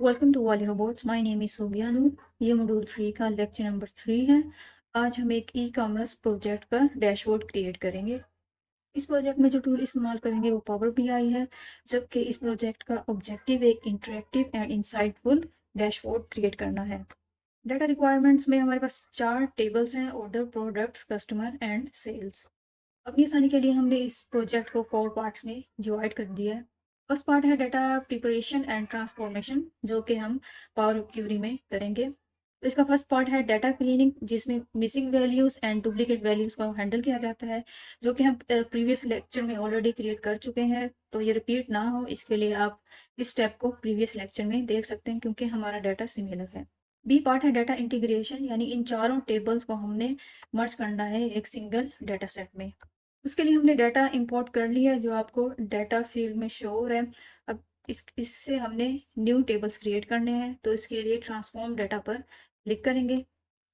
Welcome to Wally robots. My name is सोबियानू। ये module 3 का लेक्चर नंबर 3 है। आज हम एक ई कॉमर्स प्रोजेक्ट का डैशबोर्ड क्रिएट करेंगे। इस प्रोजेक्ट में जो टूल इस्तेमाल करेंगे वो पावर बीआई है, जबकि इस प्रोजेक्ट का ऑब्जेक्टिव एक interactive and insightful dashboard create करना है। डाटा रिक्वायरमेंट्स में हमारे पास 4 टेबल्स हैं: order, products, customer and sales. अपनी आसानी के लिए हमने इस प्रोजेक्ट को 4 पार्ट्स में डिवाइड कर दिया है। फर्स्ट पार्ट है डाटा प्रिपरेशन एंड ट्रांसफॉर्मेशन, जो कि हम पावर क्यूरी में करेंगे। तो इसका फर्स्ट पार्ट है डाटा क्लीनिंग, जिसमें missing values and duplicate values को हैंडल किया जाता है, जो कि हम प्रीवियस लेक्चर में ऑलरेडी क्रिएट कर चुके हैं। तो ये रिपीट ना हो, इसके लिए आप इस स्टेप को प्रीवियस लेक्चर में देख सकते हैं, क्योंकि हमारा डाटा सिमिलर है। बी पार्ट है डाटा इंटीग्रेशन, यानी इन चारों टेबल्स को हमने मर्ज करना है एक सिंगल डाटा सेट में। उसके लिए हमने डाटा इंपोर्ट कर लिया है, जो आपको डाटा फील्ड में शो हो रहा है। अब इससे हमने न्यू टेबल्स क्रिएट करने हैं, तो इसके लिए ट्रांसफॉर्म डाटा पर क्लिक करेंगे।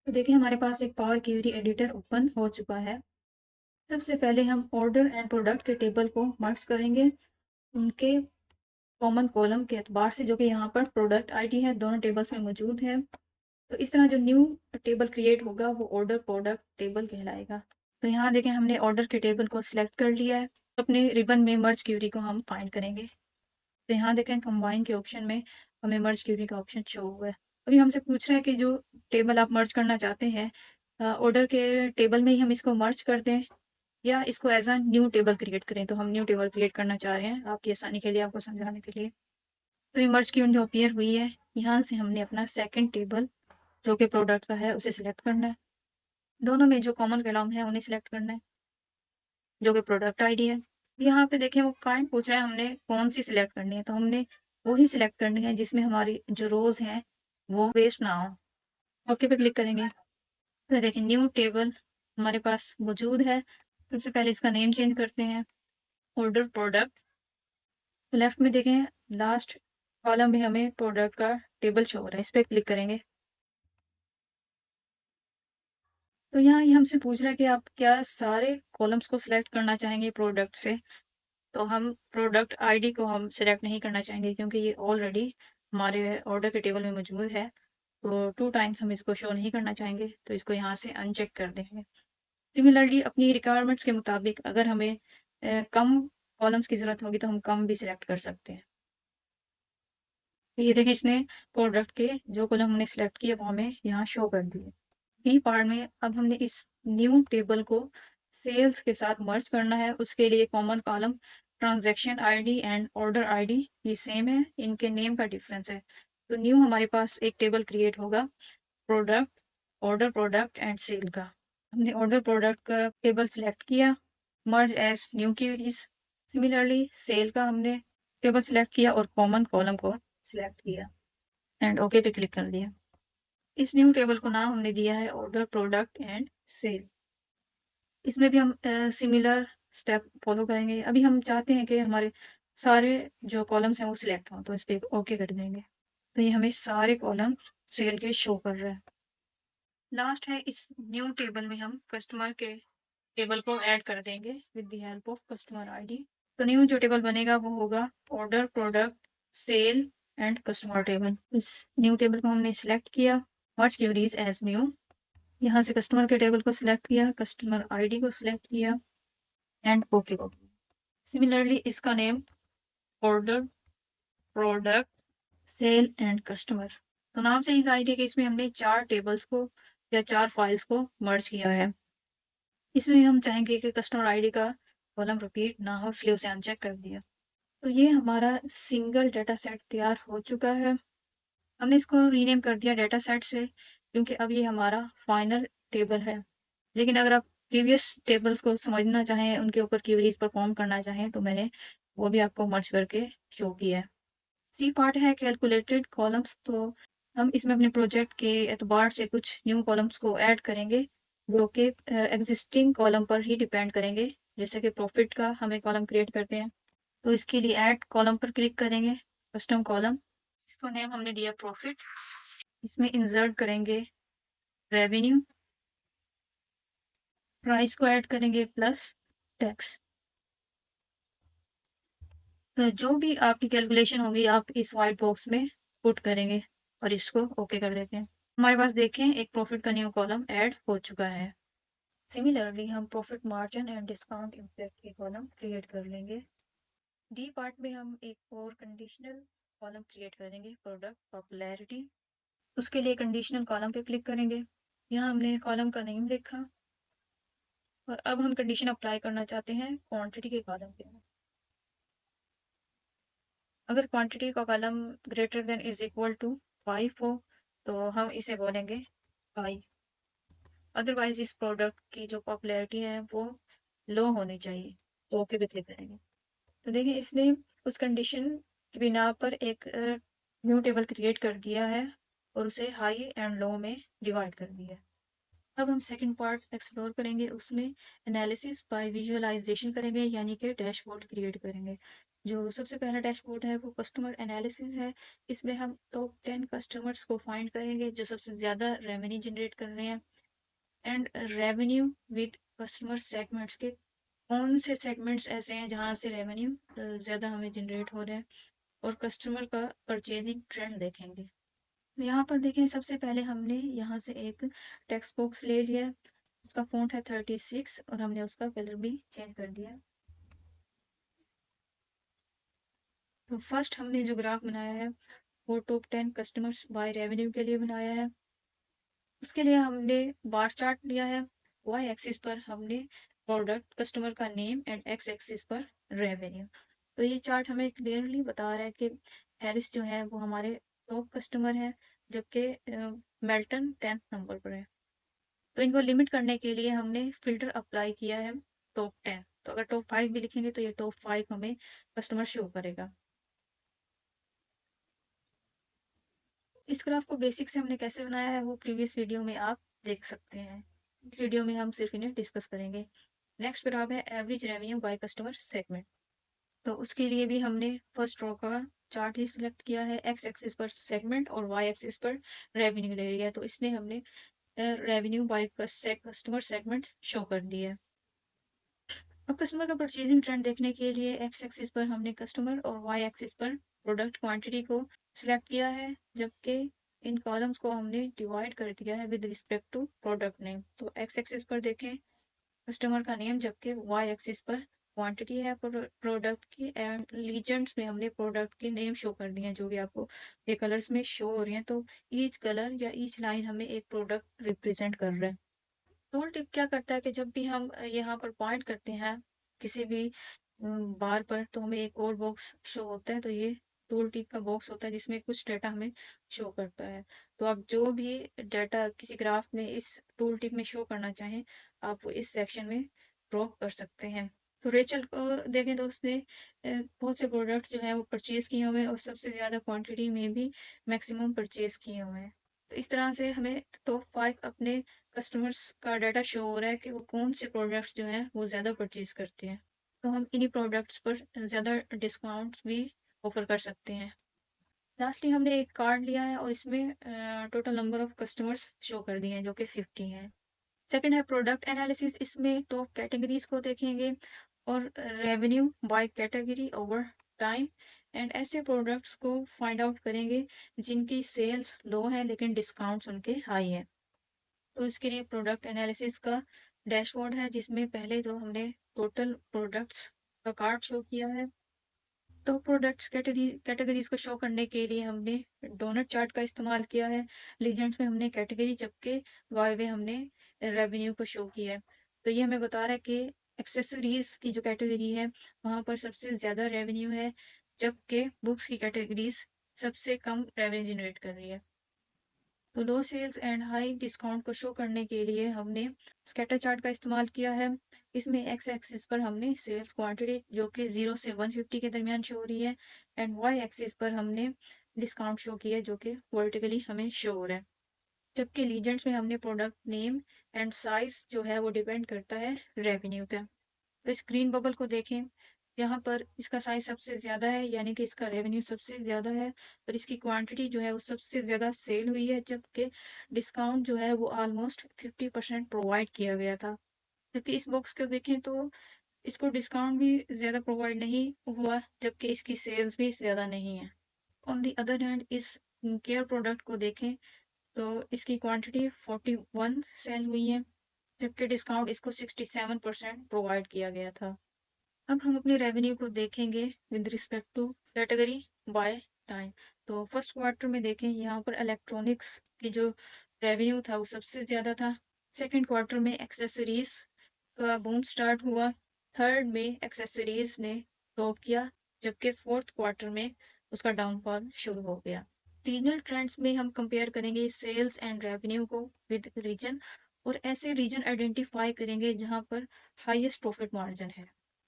तो देखिए हमारे पास एक पावर क्वेरी एडिटर ओपन हो चुका है। सबसे पहले हम ऑर्डर एंड प्रोडक्ट के टेबल को मर्ज करेंगे उनके कॉमन कॉलम के एतबार से, जो कि यहाँ पर प्रोडक्ट आईडी है, दोनों टेबल्स में मौजूद है। तो इस तरह जो न्यू टेबल क्रिएट होगा वो ऑर्डर प्रोडक्ट टेबल कहलाएगा। तो यहाँ देखें हमने ऑर्डर के टेबल को सिलेक्ट कर लिया है। अपने रिबन में मर्ज क्यूरी को हम फाइंड करेंगे। तो यहाँ देखें कंबाइन के ऑप्शन में हमें मर्ज क्यूरी का ऑप्शन शो हुआ है। अभी हमसे पूछ रहा है कि जो टेबल आप मर्ज करना चाहते हैं, ऑर्डर के टेबल में ही हम इसको मर्ज कर दें या इसको as a new table create करें। तो हम न्यू टेबल क्रिएट करना चाह रहे हैं, आपकी आसानी के लिए, आपको समझाने के लिए। तो ये मर्ज क्यूरी जो अपीयर हुई है, यहाँ से हमने अपना सेकेंड टेबल जो कि प्रोडक्ट का है उसे सिलेक्ट करना है। दोनों में जो कॉमन कॉलम है उन्हें सिलेक्ट करना है, जो कि प्रोडक्ट आईडी है। यहाँ पे देखें वो क्लाइंट पूछ रहा है हमने कौन सी सिलेक्ट करनी है, तो हमने वही सिलेक्ट करनी है जिसमें हमारी जो रोज हैं वो वेस्ट ना हो। ओके पे क्लिक करेंगे तो देखें न्यू टेबल हमारे पास मौजूद है। सबसे पहले इसका नेम चेंज करते हैं, ऑर्डर प्रोडक्ट। तो लेफ्ट में देखें लास्ट कॉलम में हमें प्रोडक्ट का टेबल शो हो रहा है, इस पर क्लिक करेंगे। तो यहाँ ये हमसे पूछ रहा है कि आप क्या सारे कॉलम्स को सिलेक्ट करना चाहेंगे प्रोडक्ट से। तो हम प्रोडक्ट आईडी को हम सिलेक्ट नहीं करना चाहेंगे, क्योंकि ये ऑलरेडी हमारे ऑर्डर के टेबल में मौजूद है। तो 2 टाइम्स हम इसको शो नहीं करना चाहेंगे, तो इसको यहाँ से अनचेक कर देंगे। सिमिलरली अपनी रिक्वायरमेंट्स के मुताबिक अगर हमें कम कॉलम्स की ज़रूरत होगी तो हम कम भी सिलेक्ट कर सकते हैं। तो ये देखिए इसने प्रोडक्ट के जो कॉलम हमने सिलेक्ट किए वो हमें यहाँ शो कर दिए। बी पार्ट में अब हमने इस न्यू टेबल को सेल्स के साथ मर्ज करना है। उसके लिए common column transaction ID and order ID ये सेम है, इनके नेम का डिफरेंस है। तो न्यू हमारे पास एक टेबल क्रिएट होगा product, order product and sale का। हमने ऑर्डर प्रोडक्ट का टेबल सिलेक्ट किया, merge as new queries. Similarly sale का हमने टेबल सिलेक्ट किया और कॉमन कॉलम को सिलेक्ट किया एंड ओके पे क्लिक कर दिया। इस न्यू टेबल को नाम हमने दिया है ऑर्डर प्रोडक्ट एंड सेल। इसमें भी हम सिमिलर स्टेप फॉलो करेंगे। अभी हम चाहते हैं कि हमारे सारे जो कॉलम्स हैं वो सिलेक्ट हों, तो इस पर ओके कर देंगे। तो ये हमें सारे कॉलम सेल के शो कर रहा है। लास्ट है इस न्यू टेबल में हम कस्टमर के टेबल को ऐड कर देंगे with the help of customer ID. तो न्यू जो टेबल बनेगा वो होगा order product sale and customer table. इस न्यू टेबल को हमने सिलेक्ट किया, मर्ज क्वेरीज एज न्यू। यहाँ से कस्टमर के टेबल को सिलेक्ट किया, कस्टमर आईडी को सिलेक्ट किया एंड ओके को। सिमिलरली इसका name order product sale and customer. तो नाम से ही जाहिर है कि इसमें हमने 4 टेबल्स को या 4 फाइल्स को मर्ज किया है। इसमें हम चाहेंगे कि कस्टमर आईडी का कॉलम रिपीट ना हो, इसलिए उसे अनचेक कर दिया। तो ये हमारा सिंगल डाटा सेट तैयार हो चुका है। हमने इसको रीनेम कर दिया डाटा सेट से, क्योंकि अब ये हमारा फाइनल टेबल है। लेकिन अगर आप प्रीवियस टेबल्स को समझना चाहें, उनके ऊपर क्वेरीज परफॉर्म करना चाहें, तो मैंने वो भी आपको मर्ज करके शो किया है। सी पार्ट है कैलकुलेटेड कॉलम्स। तो हम इसमें अपने प्रोजेक्ट के एतबार से कुछ न्यू कॉलम्स को ऐड करेंगे, जो कि एग्जिस्टिंग कॉलम पर ही डिपेंड करेंगे। जैसे कि प्रॉफिट का हमें कॉलम क्रिएट करते हैं, तो इसके लिए ऐड कॉलम पर क्लिक करेंगे, कस्टम कॉलम, इसको नेम हमने दिया प्रॉफिट। इसमें इंसर्ट करेंगे रेवेन्यू, प्राइस को ऐड करेंगे प्लस टैक्स। तो जो भी आपकी कैलकुलेशन होगी आप इस वाइट बॉक्स में पुट करेंगे और इसको ओके कर देते हैं। हमारे पास देखें एक प्रॉफिट का न्यू कॉलम ऐड हो चुका है। सिमिलरली हम profit margin and discount impact के कॉलम क्रिएट कर लेंगे। डी पार्ट में हम एक और कंडीशनल कॉलम क्रिएट करेंगे, प्रोडक्ट पॉपुलैरिटी। उसके लिए कंडीशनल कॉलम पे क्लिक करेंगे। यहाँ हमने कॉलम का नेम लिखा और अब हम कंडीशन अप्लाई करना चाहते हैं क्वांटिटी के कॉलम पे। अगर क्वांटिटी का column greater than is equal to 5 हो तो हम इसे बोलेंगे 5। अदरवाइज इस प्रोडक्ट की जो पॉपुलैरिटी है वो लो होनी चाहिए, तो ओके पे क्लिक करेंगे। तो देखिए इसने उस कंडीशन की बिना पर एक न्यू टेबल क्रिएट कर दिया है और उसे हाई एंड लो में डिवाइड कर दिया है। अब हम सेकंड पार्ट एक्सप्लोर करेंगे, उसमें एनालिसिस बाय विजुअलाइजेशन करेंगे, यानी कि डैशबोर्ड क्रिएट करेंगे। जो सबसे पहला डैशबोर्ड है वो कस्टमर एनालिसिस है। इसमें हम टॉप 10 कस्टमर्स को फाइंड करेंगे जो सबसे ज़्यादा रेवेन्यू जनरेट कर रहे हैं, and revenue with customer segments के कौन से सेगमेंट्स ऐसे हैं जहाँ से रेवेन्यू ज़्यादा हमें जनरेट हो रहा है, और कस्टमर का परचेजिंग ट्रेंड देखेंगे। यहाँ पर देखें सबसे पहले हमने यहाँ से एक टेक्स्ट बॉक्स ले लिया, उसका फॉन्ट है 36 और हमने उसका कलर भी चेंज कर दिया। तो फर्स्ट हमने जो ग्राफ बनाया है वो टॉप 10 कस्टमर्स बाय रेवेन्यू के लिए बनाया है। उसके लिए हमने बार चार्ट लिया है। वाई एक्सिस पर हमने प्रोडक्ट कस्टमर का नेम एंड एक्स एक्सिस पर रेवेन्यू। तो ये चार्ट हमें क्लियरली बता रहा है कि हैरिस जो है वो हमारे टॉप कस्टमर है, जबकि मेल्टन 10th नंबर पर है। तो इनको लिमिट करने के लिए हमने फिल्टर अप्लाई किया है टॉप 10। तो अगर टॉप 5 भी लिखेंगे तो ये टॉप 5 हमें कस्टमर शो करेगा। इस ग्राफ को बेसिक से हमने कैसे बनाया है वो प्रीवियस वीडियो में आप देख सकते हैं। इस वीडियो में हम सिर्फ इन्हें डिस्कस करेंगे। नेक्स्ट ग्राफ है average revenue by customer segment. तो उसके लिए भी हमने फर्स्ट रो का चार्ट ही सिलेक्ट किया है। एक्स एक्सिस पर सेगमेंट और वाई एक्सिस पर रेवेन्यू ले लिया है, तो इसने हमने revenue by customer segment show कर दिया है। अब कस्टमर का परचेजिंग ट्रेंड देखने के लिए एक्स एक्सिस पर हमने कस्टमर और वाई एक्सिस पर प्रोडक्ट क्वांटिटी को सिलेक्ट किया है, जबकि इन कॉलम्स को हमने डिवाइड कर दिया है with respect to product name. तो एक्स एक्सिस पर देखें कस्टमर का नेम, जबकि वाई एक्सिस पर क्वांटिटी है प्रोडक्ट की, एंड लीजेंड्स में हमने प्रोडक्ट के नेम शो कर दिए हैं जो भी आपको ये कलर्स में शो हो रही हैं। तो ईच कलर या ईच लाइन हमें एक प्रोडक्ट रिप्रेजेंट कर रहा है। टूल टिप क्या करता है कि जब भी हम यहाँ पर पॉइंट करते हैं किसी भी बार पर तो हमें एक और बॉक्स शो होता है। तो ये टूल टिप का बॉक्स होता है जिसमें कुछ डाटा हमें शो करता है। तो आप जो भी डाटा किसी ग्राफ में इस टूल टिप में शो करना चाहें आप वो इस सेक्शन में ड्रॉप कर सकते हैं। तो रेचल को देखें तो उसने बहुत से प्रोडक्ट्स जो है वो परचेज किए हुए हैं और सबसे ज़्यादा क्वांटिटी में भी मैक्सिमम परचेज किए हुए हैं। तो इस तरह से हमें टॉप 5 अपने कस्टमर्स का डाटा शो हो रहा है कि वो कौन से प्रोडक्ट्स जो हैं वो ज़्यादा परचेज करते हैं। तो हम इन्हीं प्रोडक्ट्स पर ज़्यादा डिस्काउंट्स भी ऑफर कर सकते हैं। लास्टली हमने एक कार्ड लिया है और इसमें total number of customers show कर दिए हैं जो कि 50 हैं। सेकंड है प्रोडक्ट एनालिसिस। इसमें टॉप कैटेगरीज को देखेंगे और revenue by category over time, and ऐसे प्रोडक्ट्स को फाइंड आउट करेंगे जिनकी सेल्स लो है लेकिन डिस्काउंट्स उनके हाई है। तो इसके लिए प्रोडक्ट एनालिसिस का डैशबोर्ड है जिसमें पहले तो हमने टोटल प्रोडक्ट्स का कार्ड शो किया है। तो प्रोडक्ट्स कैटेगरीज को शो करने के लिए हमने डोनट चार्ट का इस्तेमाल किया है। लीजेंड्स में हमने कैटेगरी, जबकि वाई में हमने रेवेन्यू को शो किया है। तो ये हमें बता रहा है कि एक्सेसरीज की जो कैटेगरी है वहाँ पर सबसे ज़्यादा रेवेन्यू है, जबकि बुक्स की कैटेगरीज सबसे कम रेवेन्यू जनरेट कर रही है। तो लो सेल्स एंड हाई डिस्काउंट को शो करने के लिए हमने स्कैटर चार्ट का इस्तेमाल किया है। इसमें एक्स एक्सिस पर हमने सेल्स क्वांटिटी जो कि 0 से 150 के दरमियान शो हो रही है, एंड वाई एक्सिस पर हमने डिस्काउंट शो किया है जो कि वर्टिकली हमें शो हो रहा है। जबकि लीजेंड्स में हमने प्रोडक्ट नेम एंड साइज जो है वो डिपेंड करता है रेवेन्यू पे। तो स्क्रीन बबल को देखें, यहाँ पर इसका साइज सबसे ज़्यादा है यानी कि इसका रेवेन्यू सबसे ज़्यादा है, और इसकी क्वांटिटी जो है वो सबसे ज़्यादा सेल हुई है, जबकि डिस्काउंट जो है वो ऑलमोस्ट 50% प्रोवाइड किया गया था। जबकि इस बॉक्स को देखें तो इसको डिस्काउंट भी ज़्यादा प्रोवाइड नहीं हुआ, जबकि इसकी सेल्स भी ज़्यादा नहीं है। ऑन दी अदर हैंड इस केयर प्रोडक्ट को देखें तो इसकी क्वांटिटी 41 सेल हुई है, जबकि डिस्काउंट इसको 67% प्रोवाइड किया गया था। अब हम अपने रेवेन्यू को देखेंगे with respect to category by time. तो फर्स्ट क्वार्टर में देखें, यहाँ पर इलेक्ट्रॉनिक्स की जो रेवेन्यू था वो सबसे ज़्यादा था। सेकंड क्वार्टर में एक्सेसरीज का बूम स्टार्ट हुआ। थर्ड में एक्सेसरीज ने टॉप किया, जबकि फोर्थ क्वार्टर में उसका डाउनफॉल शुरू हो गया। रीजनल ट्रेंड्स में हम कंपेयर करेंगे सेल्स एंड रेवेन्यू को विद रीजन, और ऐसे रीजन आइडेंटिफाई करेंगे जहां पर हाईएस्ट प्रॉफिट मार्जिन है।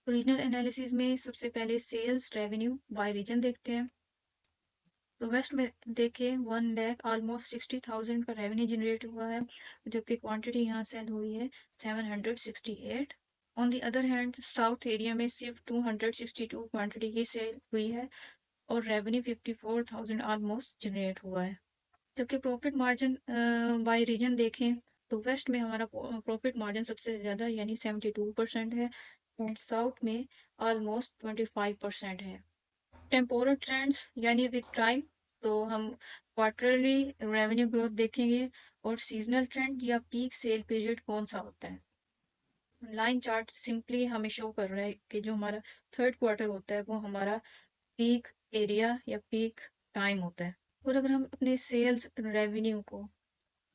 रीजनल एनालिसिस में सबसे पहले सेल्स रेवेन्यू बाय रीजन देखते हैं। तो वेस्ट में देखें 1 लाख ऑलमोस्ट 60,000 का रेवेन्यू जनरेट हुआ है, जबकि क्वांटिटी यहाँ सेल हुई है 768। On the other hand south area में सिर्फ 262 क्वांटिटी ही सेल हुई है और रेवेन्यू 54,000 ऑलमोस्ट जनरेट हुआ है। जबकि प्रॉफिट मार्जिन बाय रीजन देखें तो वेस्ट में हमारा प्रॉफिट मार्जिन सबसे ज़्यादा यानी 72% है, एंड साउथ में ऑलमोस्ट 25% है। टेम्पोरल ट्रेंड्स यानी विद टाइम, तो हम क्वार्टरली रेवेन्यू ग्रोथ देखेंगे, और सीजनल ट्रेंड या पीक सेल पीरियड कौन सा होता है। लाइन चार्ट सिंपली हमें शो कर रहा है कि जो हमारा थर्ड क्वार्टर होता है वो हमारा पीक एरिया या पीक टाइम होता है। और अगर हम अपने सेल्स रेवेन्यू को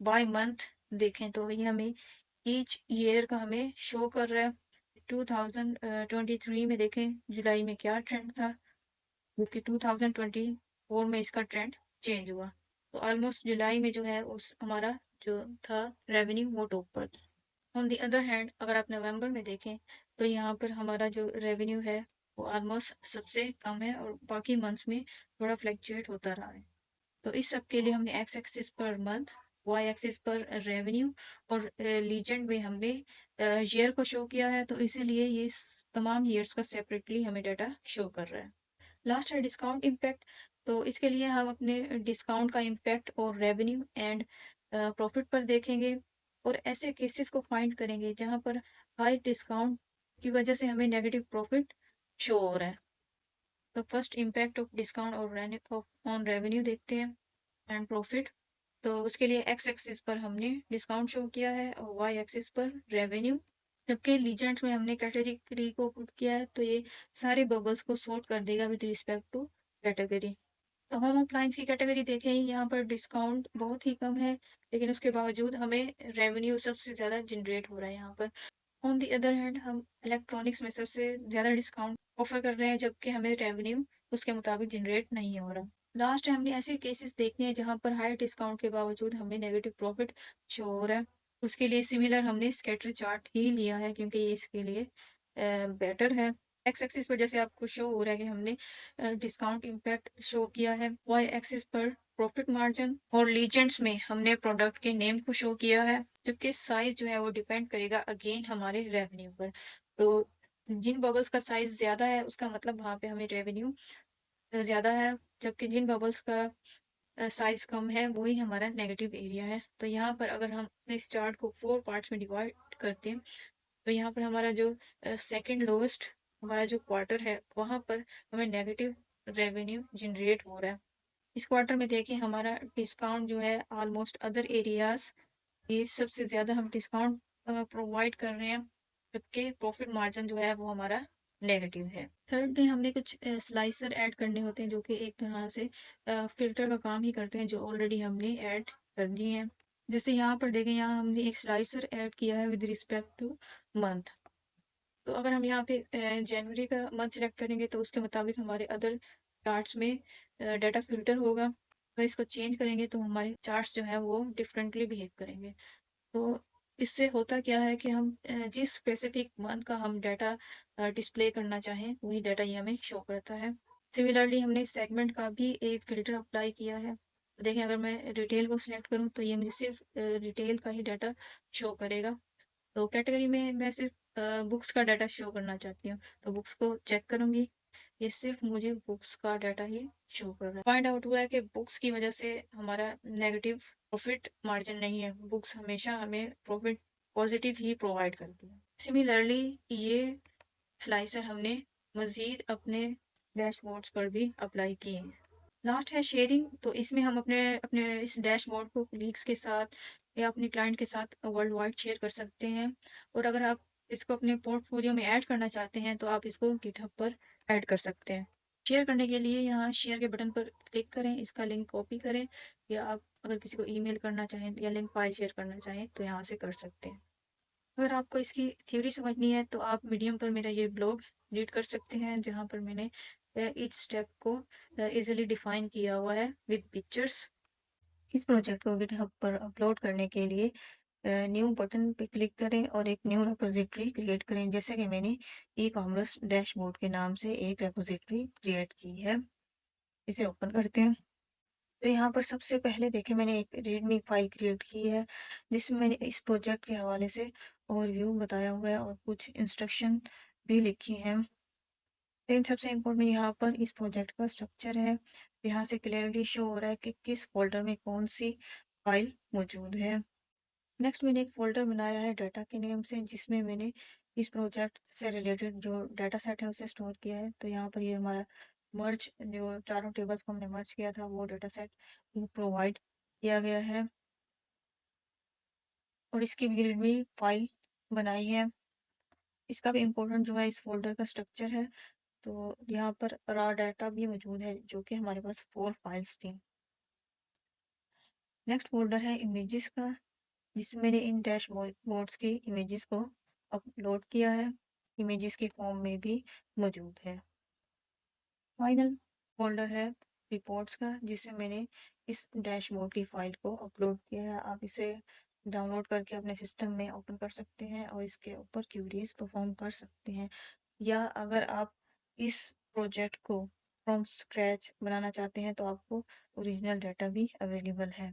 बाय मंथ देखें तो ये हमें ईच ईयर का हमें शो कर रहा है। 2023 में देखें जुलाई में क्या ट्रेंड था, जबकि 2024 में इसका ट्रेंड चेंज हुआ। तो ऑलमोस्ट जुलाई में जो है उस हमारा जो था रेवेन्यू वो टॉप पर था। ऑन दी अदर हैंड अगर आप नवंबर में देखें तो यहाँ पर हमारा जो रेवेन्यू है वो ऑलमोस्ट सबसे कम है, और बाकी मंथ्स में थोड़ा फ्लक्चुएट होता रहा है। तो इस सब के लिए हमने एक्स एक्सिस पर मंथ, वाई एक्सिस पर रेवेन्यू, और लीजेंड में हमने ईयर को शो किया है, तो इसीलिए ये तमाम ईयर्स का सेपरेटली हमें डाटा शो कर रहा है। लास्ट है डिस्काउंट इम्पैक्ट। तो इसके लिए हम अपने डिस्काउंट का इम्पैक्ट और रेवेन्यू एंड प्रॉफिट पर देखेंगे, और ऐसे केसेस को फाइंड करेंगे जहां पर हाई डिस्काउंट की वजह से हमें नेगेटिव प्रॉफिट शो हो रहा है। तो फर्स्ट इम्पैक्ट ऑफ डिस्काउंट और ऑन रेवेन्यू देखते हैं एंड प्रॉफिट। तो उसके लिए एक्स एक्सिस पर हमने डिस्काउंट शो किया है और वाई एक्सिस पर रेवेन्यू, जबकि लीजेंड्स में हमने कैटेगरी को पुट किया है, तो ये सारे बबल्स को सॉर्ट कर देगा विद रिस्पेक्ट टू कैटेगरी। तो होम अप्लायंस की कैटेगरी देखें, यहाँ पर डिस्काउंट बहुत ही कम है, लेकिन उसके बावजूद हमें रेवेन्यू सबसे ज़्यादा जनरेट हो रहा है यहाँ पर। ऑन दी अदर हैंड हम इलेक्ट्रॉनिक्स में सबसे ज़्यादा डिस्काउंट ऑफर कर रहे हैं, जबकि हमें रेवेन्यू उसके मुताबिक जनरेट नहीं हो रहा। लास्ट है हमने ऐसे केसेस देखने हैं जहाँ पर हाई डिस्काउंट के बावजूद हमें नेगेटिव प्रॉफिट शो हो रहा है। उसके लिए सिमिलर हमने स्कैटर चार्ट ही लिया है, क्योंकि ये इसके लिए बेटर है। एक्स एक्सिस पर जैसे आपको शो हो रहा है कि हमने डिस्काउंट इम्पैक्ट शो किया है, वाई एक्सिस पर प्रॉफिट मार्जिन, और लीजेंड्स में हमने प्रोडक्ट के नेम को शो किया है, जबकि साइज जो है वो डिपेंड करेगा अगेन हमारे रेवेन्यू पर। तो जिन बबल्स का साइज ज्यादा है उसका मतलब वहाँ पे हमें रेवेन्यू ज्यादा है, जबकि जिन बबल्स का साइज कम है वही हमारा नेगेटिव एरिया है। तो यहाँ पर अगर हम इस चार्ट को 4 पार्ट्स में डिवाइड करते हैं, तो यहाँ पर हमारा जो सेकंड लोएस्ट हमारा जो क्वार्टर है वहाँ पर हमें नेगेटिव रेवेन्यू जनरेट हो रहा है। इस क्वार्टर में देखिए हमारा डिस्काउंट जो है ऑलमोस्ट अदर एरियाज ये सबसे ज़्यादा हम डिस्काउंट प्रोवाइड कर रहे हैं, जबकि प्रॉफिट मार्जिन जो है वो हमारा नेगेटिव है। थर्ड में हमने कुछ स्लाइसर ऐड करने होते हैं जो कि एक तरह से फिल्टर का काम ही करते हैं, जो ऑलरेडी हमने ऐड कर दिए हैं। जैसे यहाँ पर देखें, यहाँ हमने एक स्लाइसर ऐड किया है विद रिस्पेक्ट टू मंथ। तो अगर हम यहाँ पे जनवरी का मंथ सेलेक्ट करेंगे तो उसके मुताबिक हमारे अदर चार्ट्स में डाटा फिल्टर होगा। अगर इसको चेंज करेंगे तो हमारे चार्ट्स जो है वो डिफरेंटली बिहेव करेंगे। तो इससे होता क्या है कि हम जिस स्पेसिफिक मंथ का हम डाटा डिस्प्ले करना चाहें वही डाटा ये हमें शो करता है। सिमिलरली हमने सेगमेंट का भी एक फिल्टर अप्लाई किया है। तो देखें, अगर मैं रिटेल को सिलेक्ट करूं तो ये मुझे सिर्फ रिटेल का ही डाटा शो करेगा। तो कैटेगरी में मैं सिर्फ बुक्स का डाटा शो करना चाहती हूँ, तो बुक्स को चेक करूंगी, ये सिर्फ मुझे बुक्स का डाटा ही शो कर रहा है। फाइंड आउट हुआ है कि बुक्स की वजह से हमारा नेगेटिव प्रॉफिट मार्जिन नहीं है, बुक्स हमेशा हमें प्रॉफिट पॉजिटिव ही प्रोवाइड करती है। सिमिलरली ये स्लाइसर हमने मजीद अपने डैशबोर्ड्स पर भी अप्लाई किए हैं। लास्ट है शेयरिंग, तो इसमें हम अपने अपने इस डैशबोर्ड को कलीग्स के साथ या अपने क्लाइंट के साथ वर्ल्ड वाइड शेयर कर सकते हैं। और अगर आप इसको अपने पोर्टफोलियो में ऐड करना चाहते हैं तो आप इसको गिटहब पर ऐड कर सकते हैं। शेयर करने के लिए यहाँ शेयर के बटन पर क्लिक करें, इसका लिंक कॉपी करें, या आप अगर किसी को ईमेल करना चाहें या लिंक फाइल शेयर करना चाहें तो यहाँ से कर सकते हैं। अगर आपको इसकी थ्योरी समझनी है तो आप मीडियम पर मेरा ये ब्लॉग रीड कर सकते हैं, जहाँ पर मैंने इस स्टेप को इजीली डिफाइन किया हुआ है विद पिक्चर्स। इस प्रोजेक्ट को गिटहब पर अपलोड करने के लिए न्यू बटन पे क्लिक करें और एक न्यू रेपोजिटरी क्रिएट करें, जैसे कि मैंने ई कॉमर्स डैशबोर्ड के नाम से एक रेपोजिटरी क्रिएट की है। इसे ओपन करते हैं। तो यहाँ पर सबसे पहले देखिए मैंने एक रीडमी फाइल क्रिएट की है, जिसमें मैंने इस प्रोजेक्ट के हवाले से ओवरव्यू बताया हुआ है और कुछ इंस्ट्रक्शन भी लिखी हैं। लेकिन सबसे इम्पोर्टेंट यहाँ पर इस प्रोजेक्ट का स्ट्रक्चर है। यहाँ से क्लियरली शो हो रहा है कि किस फोल्डर में कौन सी फाइल मौजूद है। नेक्स्ट मैंने एक फोल्डर बनाया है डाटा के नेम से, जिसमें मैंने इस प्रोजेक्ट से रिलेटेड जो डाटा सेट है उसे स्टोर किया है। तो यहाँ पर ये हमारा मर्ज, जो चारों टेबल्स को हमने मर्ज किया था, वो डाटा सेट प्रोवाइड किया गया है और इसकी भी फाइल बनाई है। इसका भी इम्पोर्टेंट जो है इस फोल्डर का स्ट्रक्चर है। तो यहाँ पर रॉ डाटा भी मौजूद है, जो कि हमारे पास 4 फाइल्स थी। नेक्स्ट फोल्डर है इमेजेस का, जिसमें मैंने इन डैशबोर्ड्स की इमेजेस को अपलोड किया है, इमेजेस के फॉर्म में भी मौजूद है। फाइनल फोल्डर है रिपोर्ट्स का, जिसमें मैंने इस डैशबोर्ड की फाइल को अपलोड किया है। आप इसे डाउनलोड करके अपने सिस्टम में ओपन कर सकते हैं और इसके ऊपर क्वेरीज परफॉर्म कर सकते हैं। या अगर आप इस प्रोजेक्ट को फ्रॉम स्क्रैच बनाना चाहते हैं तो आपको ओरिजिनल डाटा भी अवेलेबल है।